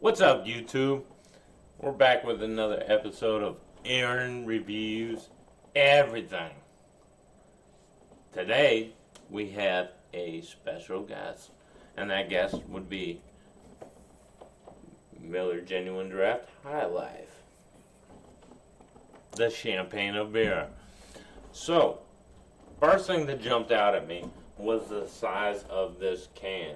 What's up, YouTube? We're back with another episode of Aaron Reviews Everything. Today, we have a special guest, and that guest would be Miller Genuine Draft High Life, the champagne of beer. So, first thing that jumped out at me was the size of this can.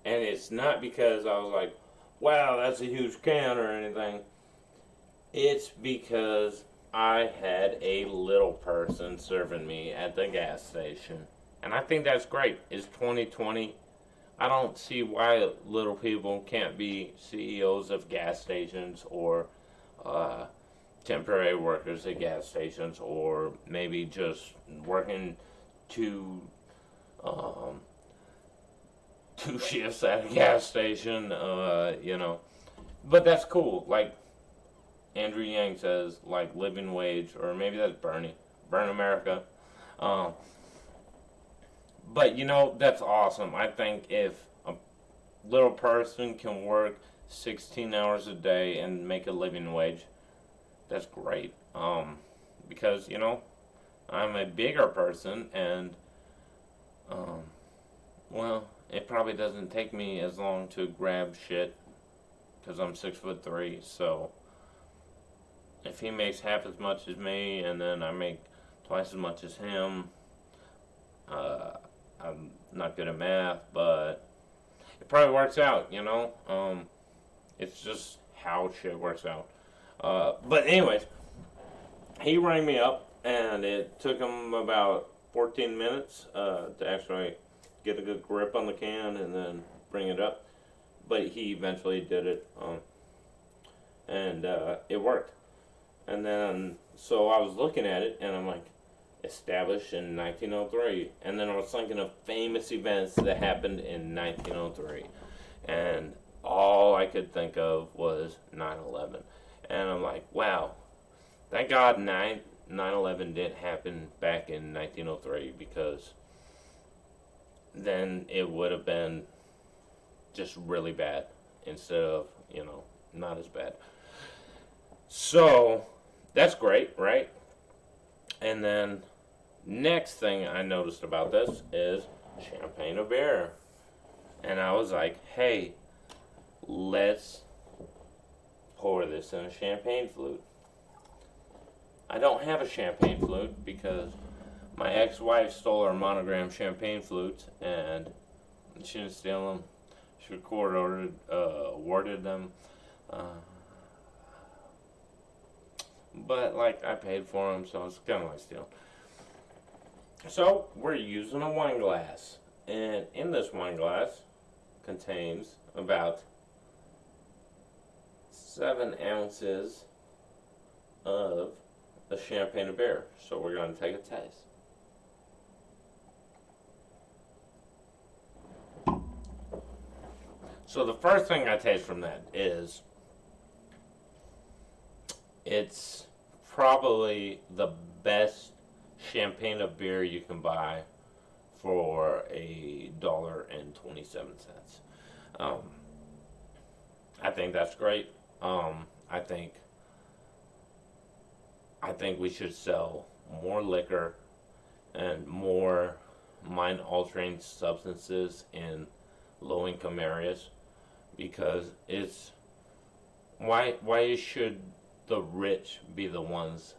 And it's not because I was like, wow, that's a huge can or anything. It's because I had a little person serving me at the gas station. And I think that's great. It's 2020. I don't see why little people can't be CEOs of gas stations or temporary workers at gas stations, or maybe just working two shifts at a gas station, But that's cool. Like Andrew Yang says, like living wage, or maybe that's Bernie. Burn America. But that's awesome. I think if a little person can work 16 hours a day and make a living wage, that's great. Because, I'm a bigger person, and, it probably doesn't take me as long to grab shit because I'm 6'3". So if he makes half as much as me and then I make twice as much as him, I'm not good at math, but it probably works out. It's just how shit works out. But anyways, he rang me up, and it took him about 14 minutes to actually get a good grip on the can and then bring it up. But he eventually did it, and it worked. And then, so I was looking at it, and I'm like, established in 1903. And then I was thinking of famous events that happened in 1903. And all I could think of was 9/11. And I'm like, wow, thank God 9/11 didn't happen back in 1903, because then it would have been just really bad instead of, not as bad. So, that's great, right? And then, next thing I noticed about this is champagne of beer. And I was like, hey, let's pour this in a champagne flute. I don't have a champagne flute because my ex-wife stole our monogram champagne flutes, and she didn't steal them. She awarded them. But, I paid for them, so it's kind of like stealing. So, we're using a wine glass. And in this wine glass contains about 7 ounces of the champagne of beer. So, we're going to take a taste. So the first thing I taste from that is, it's probably the best champagne of beer you can buy for $1.27. I think that's great. I think we should sell more liquor and more mind-altering substances in low-income areas, because it's why should the rich be the ones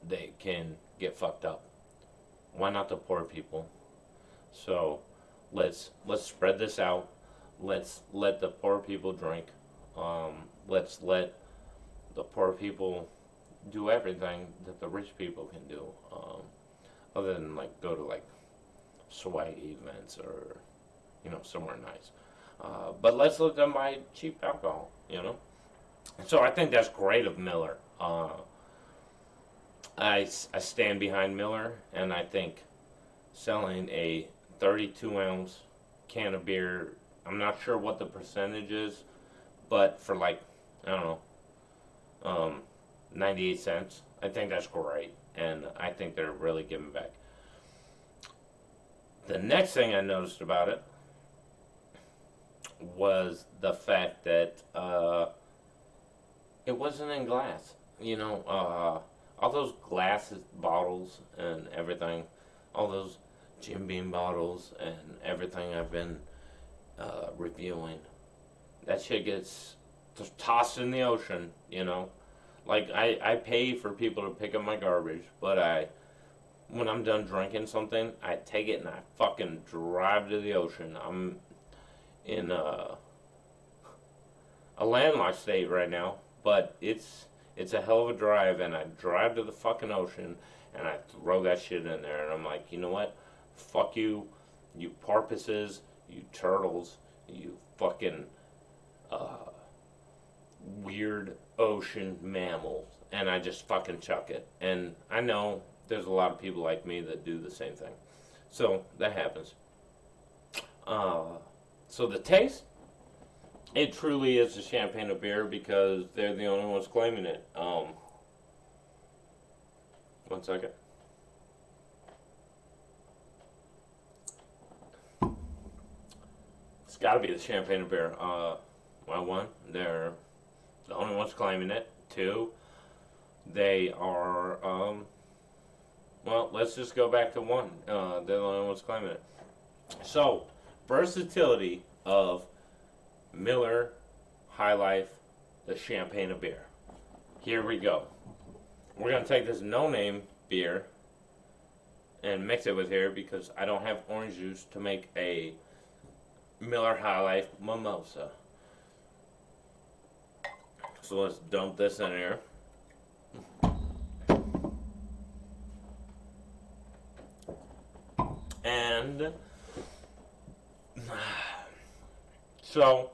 that can get fucked up? Why not the poor people? So let's spread this out. Let's let the poor people drink. Let's let the poor people do everything that the rich people can do, other than go to swag events or somewhere nice. But let's let them buy cheap alcohol, So I think that's great of Miller. I stand behind Miller, and I think selling a 32-ounce can of beer, I'm not sure what the percentage is, but for 98 cents, I think that's great, and I think they're really giving back. The next thing I noticed about it was the fact that it wasn't in glass. All those glass bottles and everything, all those Jim Beam bottles and everything I've been reviewing, that shit gets just tossed in the ocean. Like I pay for people to pick up my garbage, but when I'm done drinking something, I take it and I fucking drive to the ocean. I'm in a landlocked state right now, but it's a hell of a drive, and I drive to the fucking ocean and I throw that shit in there, and I'm like, you know what? Fuck you, you porpoises, you turtles, you fucking weird ocean mammals, and I just fucking chuck it. And I know there's a lot of people like me that do the same thing, so that happens. So the taste, it truly is a champagne of beer because they're the only ones claiming it. One second. It's got to be the champagne of beer. Well, one, they're the only ones claiming it. Two, they are, well, let's just go back to one. They're the only ones claiming it. So, versatility of Miller High Life, the champagne of beer. Here we go. We're going to take this no-name beer and mix it with here because I don't have orange juice to make a Miller High Life Mimosa. So let's dump this in here. And so,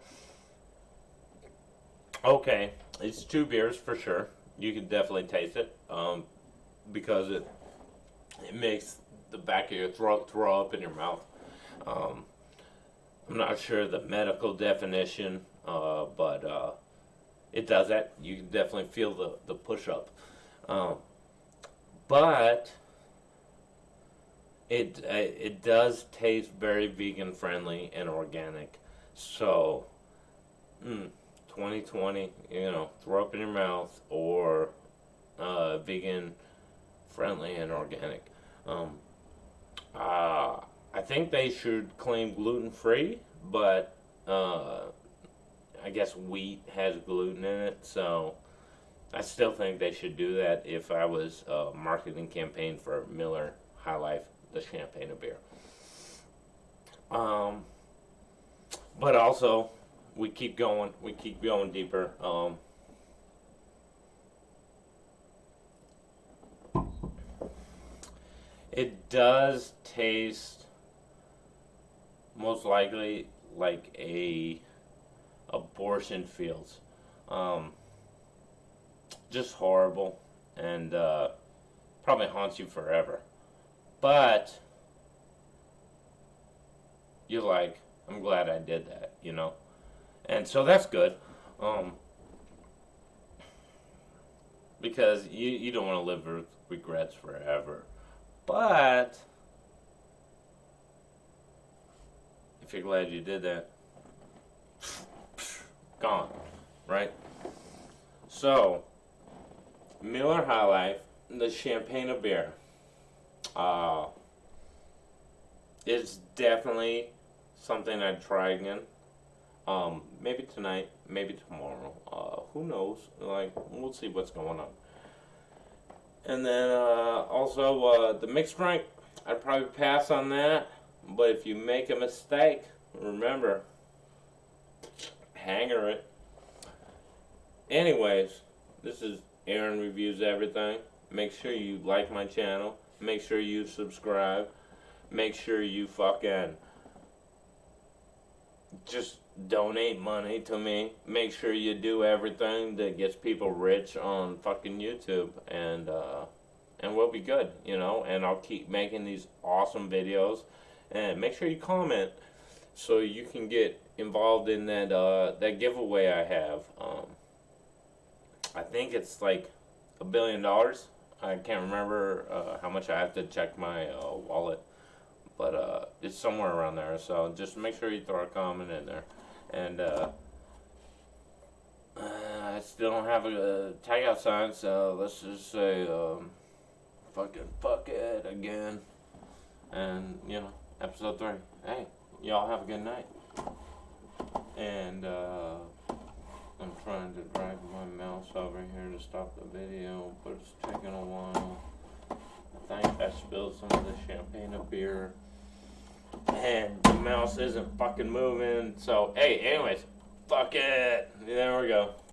okay, it's two beers for sure. You can definitely taste it because it makes the back of your throat throw up in your mouth. I'm not sure the medical definition, but it does that. You can definitely feel the push up. But it does taste very vegan friendly and organic. So, 2020, throw up in your mouth, or vegan friendly and organic. I think they should claim gluten free, but I guess wheat has gluten in it, so I still think they should do that if I was a marketing campaign for Miller High Life, the champagne of beer. But also, we keep going deeper. It does taste most likely like a abortion fields. Just horrible, and probably haunts you forever. But you're like, I'm glad I did that, and so that's good, because you don't want to live with regrets forever. But if you're glad you did that, gone, right? So, Miller High Life, the champagne of beer, is definitely something I'd try again. Maybe tonight, maybe tomorrow. Who knows? We'll see what's going on. And then also the mixed drink, I'd probably pass on that. But if you make a mistake, remember, hanger it. Anyways, this is Aaron Reviews Everything. Make sure you like my channel. Make sure you subscribe. Make sure you fucking just donate money to me. Make sure you do everything that gets people rich on fucking YouTube, and we'll be good, and I'll keep making these awesome videos. And make sure you comment so you can get involved in that giveaway I have. I think it's like $1 billion. I can't remember how much. I have to check my wallet, but it's somewhere around there. So just make sure you throw a comment in there. And I still don't have a tagout sign, so let's just say fucking fuck it again. And, you know, episode 3. Hey, y'all have a good night. And I'm trying to drag my mouse over here to stop the video, but it's taking a while. I think I spilled some of the champagne up here. And the mouse isn't fucking moving. So, hey, anyways, fuck it. There we go.